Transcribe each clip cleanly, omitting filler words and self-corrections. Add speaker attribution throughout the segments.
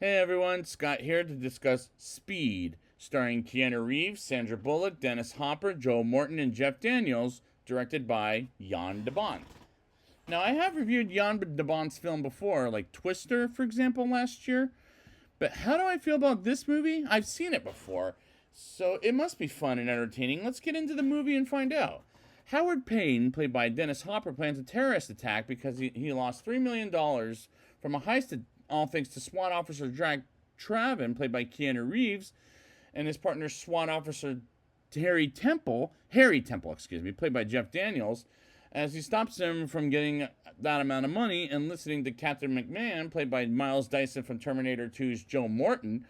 Speaker 1: Hey everyone, Scott here to discuss Speed, starring Keanu Reeves, Sandra Bullock, Dennis Hopper, Joe Morton, and Jeff Daniels, directed by Jan de Bont. Now, I have reviewed Jan de Bont's film before, like Twister, for example, last year, but how do I feel about this movie? I've seen it before, so it must be fun and entertaining. Let's get into the movie and find out. Howard Payne, played by Dennis Hopper, plans a terrorist attack because he lost $3 million from a heist, all thanks to SWAT officer Jack Traven, played by Keanu Reeves, and his partner SWAT officer Harry Temple, played by Jeff Daniels, as he stops him from getting that amount of money and listening to Captain McMahon, played by Miles Dyson from Terminator 2's Joe Morton.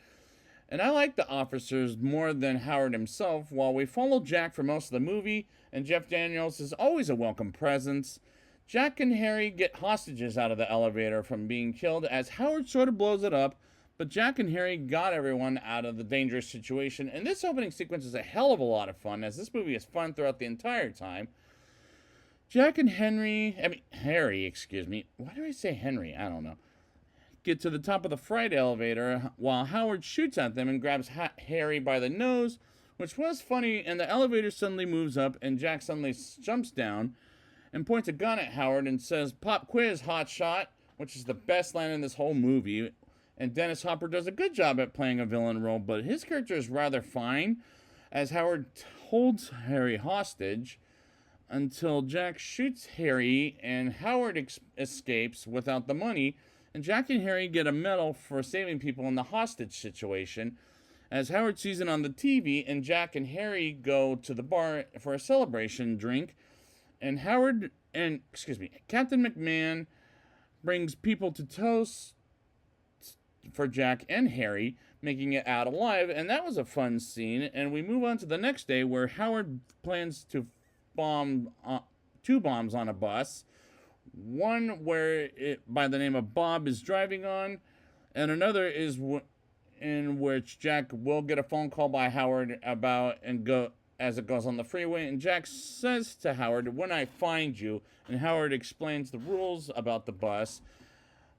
Speaker 1: And I like the officers more than Howard himself, while we follow Jack for most of the movie, and Jeff Daniels is always a welcome presence. Jack and Harry get hostages out of the elevator from being killed as Howard sort of blows it up, but Jack and Harry got everyone out of the dangerous situation, and this opening sequence is a hell of a lot of fun, as this movie is fun throughout the entire time. Jack and Harry, why do I say Henry? I don't know. Get to the top of the freight elevator while Howard shoots at them and grabs Harry by the nose, which was funny, and the elevator suddenly moves up and Jack suddenly jumps down and points a gun at Howard and says, "Pop quiz, hot shot," which is the best line in this whole movie. And Dennis Hopper does a good job at playing a villain role, but his character is rather fine, as Howard holds Harry hostage until Jack shoots Harry and Howard escapes without the money, and Jack and Harry get a medal for saving people in the hostage situation, as Howard sees it on the TV, and Jack and Harry go to the bar for a celebration drink, and Captain McMahon brings people to toast for Jack and Harry, making it out alive, and that was a fun scene. And we move on to the next day, where Howard plans to bomb two bombs on a bus. One where by the name of Bob is driving on, and another is in which Jack will get a phone call by Howard about and go as it goes on the freeway, and Jack says to Howard, "When I find you," and Howard explains the rules about the bus.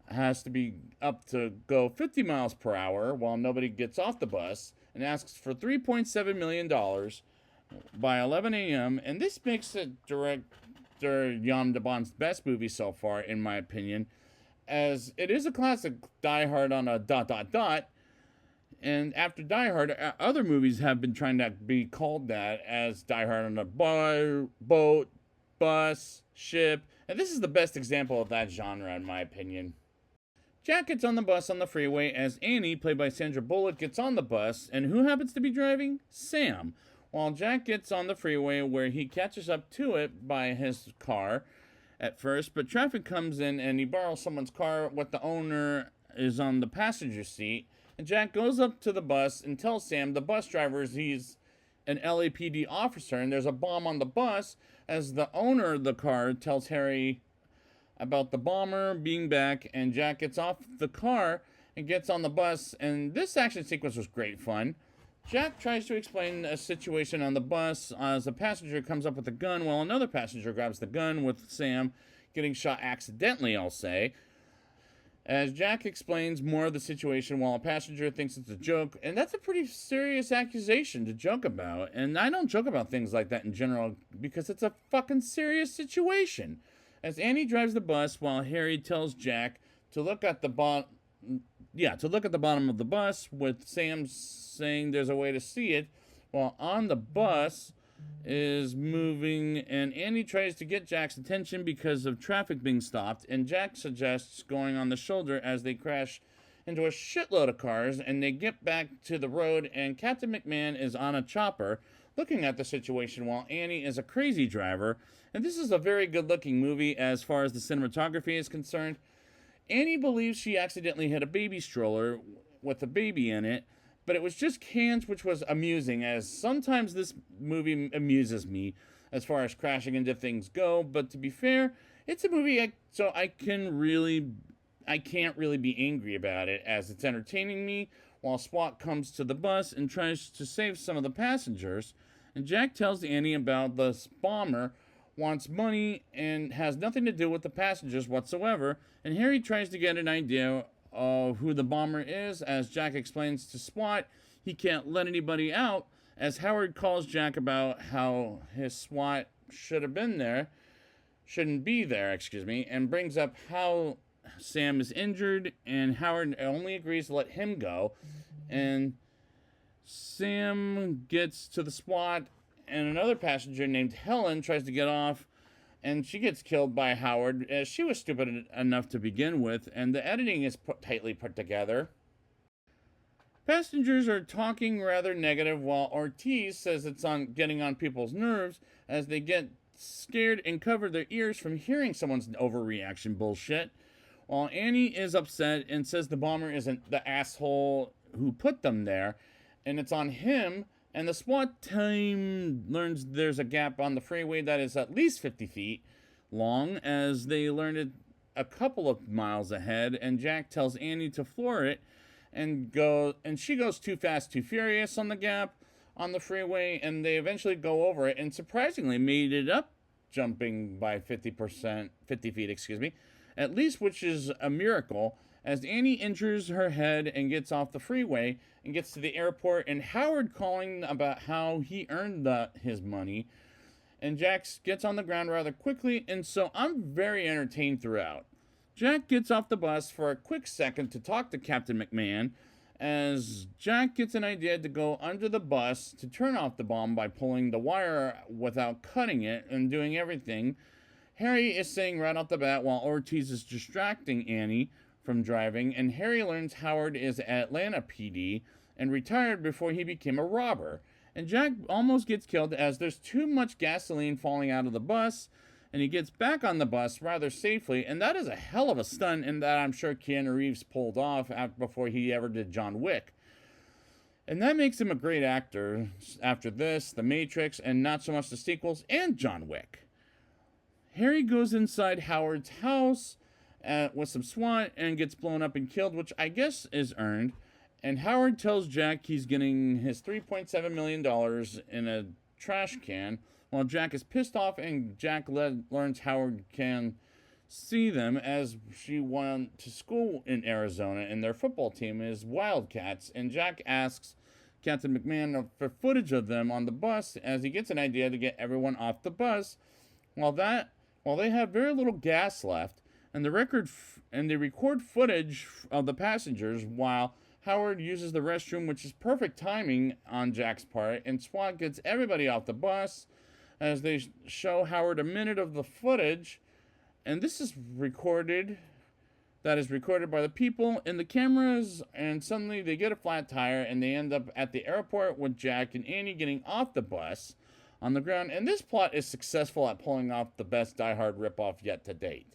Speaker 1: It has to be up to go 50 miles per hour while nobody gets off the bus, and asks for $3.7 million by 11 a.m., and this makes it director Jan de Bont's best movie so far, in my opinion, as it is a classic Die Hard on a ... And after Die Hard, other movies have been trying to be called that, as Die Hard on a boat, bus, ship, and this is the best example of that genre, in my opinion. Jack gets on the bus on the freeway as Annie, played by Sandra Bullock, gets on the bus, and who happens to be driving? Sam. While Jack gets on the freeway, where he catches up to it by his car at first, but traffic comes in and he borrows someone's car with the owner is on the passenger seat, and Jack goes up to the bus and tells Sam, the bus driver, he's an LAPD officer and there's a bomb on the bus, as the owner of the car tells Harry about the bomber being back, and Jack gets off the car and gets on the bus, and this action sequence was great fun. Jack tries to explain a situation on the bus as a passenger comes up with a gun, while another passenger grabs the gun, with Sam getting shot accidentally, I'll say. As Jack explains more of the situation while a passenger thinks it's a joke, and that's a pretty serious accusation to joke about, and I don't joke about things like that in general because it's a fucking serious situation. As Annie drives the bus while Harry tells Jack to look at the bottom of the bus, with Sam saying there's a way to see it, while on the bus is moving, and Annie tries to get Jack's attention because of traffic being stopped, and Jack suggests going on the shoulder as they crash into a shitload of cars, and they get back to the road, and Captain McMahon is on a chopper looking at the situation while Annie is a crazy driver. And this is a very good looking movie as far as the cinematography is concerned. Annie believes she accidentally hit a baby stroller with a baby in it, but it was just cans, which was amusing, as sometimes this movie amuses me as far as crashing into things go. But to be fair, it's a movie, so I can't really be angry about it, as it's entertaining me while SWAT comes to the bus and tries to save some of the passengers. And Jack tells Annie about this bomber wants money and has nothing to do with the passengers whatsoever, and Harry tries to get an idea of who the bomber is, as Jack explains to SWAT he can't let anybody out, as Howard calls Jack about how his SWAT shouldn't be there, and brings up how Sam is injured, and Howard only agrees to let him go. And Sam gets to the SWAT, and another passenger named Helen tries to get off, and she gets killed by Howard, as she was stupid enough to begin with, and the editing is tightly put together. Passengers are talking rather negative, while Ortiz says it's getting on people's nerves, as they get scared and cover their ears from hearing someone's overreaction bullshit, while Annie is upset and says the bomber isn't the asshole who put them there, and it's on him. And the SWAT team learns there's a gap on the freeway that is at least 50 feet long, as they learned it a couple of miles ahead, and Jack tells Annie to floor it, and she goes too fast, too furious on the gap on the freeway, and they eventually go over it, and surprisingly made it up, jumping by 50 feet, at least, which is a miracle, as Annie injures her head and gets off the freeway and gets to the airport, and Howard calling about how he earned his money, and Jack gets on the ground rather quickly, and so I'm very entertained throughout. Jack gets off the bus for a quick second to talk to Captain McMahon, as Jack gets an idea to go under the bus to turn off the bomb by pulling the wire without cutting it and doing everything. Harry is saying right off the bat while Ortiz is distracting Annie from driving, and Harry learns Howard is at Atlanta PD and retired before he became a robber. And Jack almost gets killed as there's too much gasoline falling out of the bus, and he gets back on the bus rather safely, and that is a hell of a stunt, and that I'm sure Keanu Reeves pulled off before he ever did John Wick. And that makes him a great actor after this, The Matrix, and not so much the sequels, and John Wick. Harry goes inside Howard's house with some SWAT and gets blown up and killed, which I guess is earned. And Howard tells Jack he's getting his $3.7 million in a trash can, while Jack is pissed off, and Jack learns Howard can see them as she went to school in Arizona, and their football team is Wildcats. And Jack asks Captain McMahon for footage of them on the bus, as he gets an idea to get everyone off the bus, while they have very little gas left, and they record footage of the passengers while Howard uses the restroom, which is perfect timing on Jack's part, and SWAT gets everybody off the bus as they show Howard a minute of the footage, and this is recorded by the people in the cameras, and suddenly they get a flat tire, and they end up at the airport with Jack and Annie getting off the bus on the ground, and this plot is successful at pulling off the best Die Hard ripoff yet to date.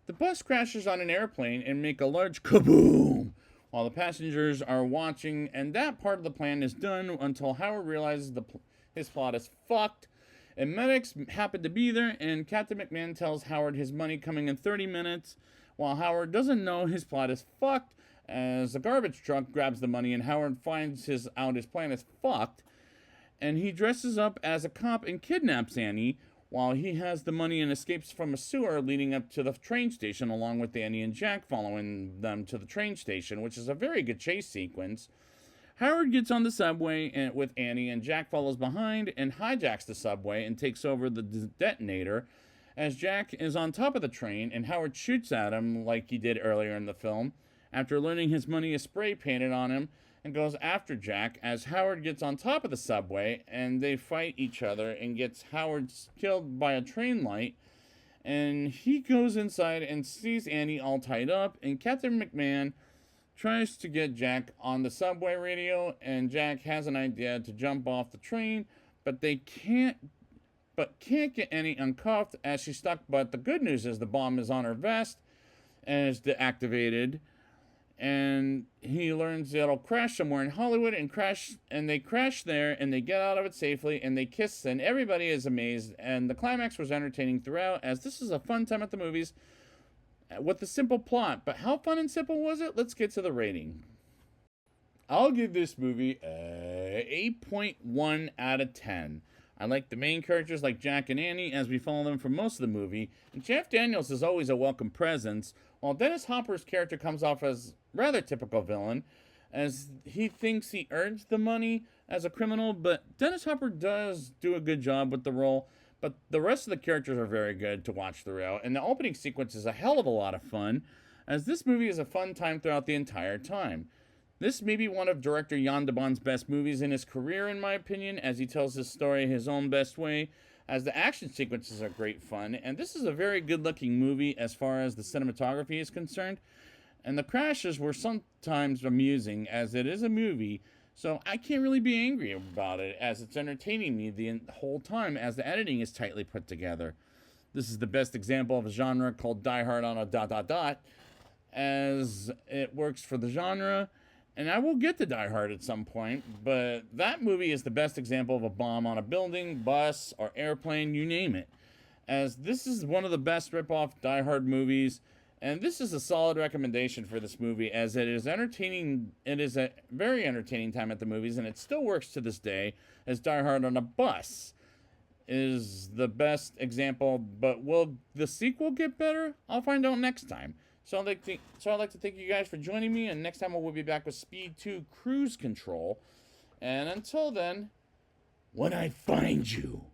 Speaker 1: The bus crashes on an airplane and make a large kaboom while the passengers are watching, and that part of the plan is done until Howard realizes his plot is fucked, and medics happen to be there, and Captain McMahon tells Howard his money coming in 30 minutes, while Howard doesn't know his plot is fucked, as a garbage truck grabs the money, and Howard finds out his plan is fucked, and he dresses up as a cop and kidnaps Annie, while he has the money and escapes from a sewer leading up to the train station, along with Annie and Jack following them to the train station, which is a very good chase sequence. Howard gets on the subway with Annie, and Jack follows behind and hijacks the subway and takes over the detonator, as Jack is on top of the train, and Howard shoots at him like he did earlier in the film, after learning his money is spray painted on him, and goes after Jack, as Howard gets on top of the subway, and they fight each other, and gets Howard killed by a train light, and he goes inside and sees Annie all tied up, and Captain McMahon tries to get Jack on the subway radio, and Jack has an idea to jump off the train, but can't get Annie uncuffed as she's stuck. But the good news is the bomb is on her vest and is deactivated, and he learns it'll crash somewhere in Hollywood, and they crash there, and they get out of it safely, and they kiss, and everybody is amazed, and the climax was entertaining throughout, as this is a fun time at the movies with the simple plot. But how fun and simple was it? Let's get to the rating. I'll give this movie a 8.1 out of 10. I like the main characters like Jack and Annie as we follow them for most of the movie, and Jeff Daniels is always a welcome presence, while Dennis Hopper's character comes off as rather typical villain, as he thinks he earns the money as a criminal, but Dennis Hopper does do a good job with the role, but the rest of the characters are very good to watch throughout, and the opening sequence is a hell of a lot of fun, as this movie is a fun time throughout the entire time. This may be one of director Jan de Bont's best movies in his career, in my opinion, as he tells his story his own best way, as the action sequences are great fun, and this is a very good-looking movie as far as the cinematography is concerned, and the crashes were sometimes amusing, as it is a movie, so I can't really be angry about it, as it's entertaining me the whole time, as the editing is tightly put together. This is the best example of a genre called Die Hard on a dot dot dot, as it works for the genre, and I will get to Die Hard at some point, but that movie is the best example of a bomb on a building, bus, or airplane, you name it. As this is one of the best rip-off Die Hard movies, and this is a solid recommendation for this movie, as it is entertaining. It is a very entertaining time at the movies, and it still works to this day, as Die Hard on a Bus is the best example, but will the sequel get better? I'll find out next time. So I'd like to thank you guys for joining me, and next time we'll be back with Speed 2 Cruise Control. And until then, when I find you...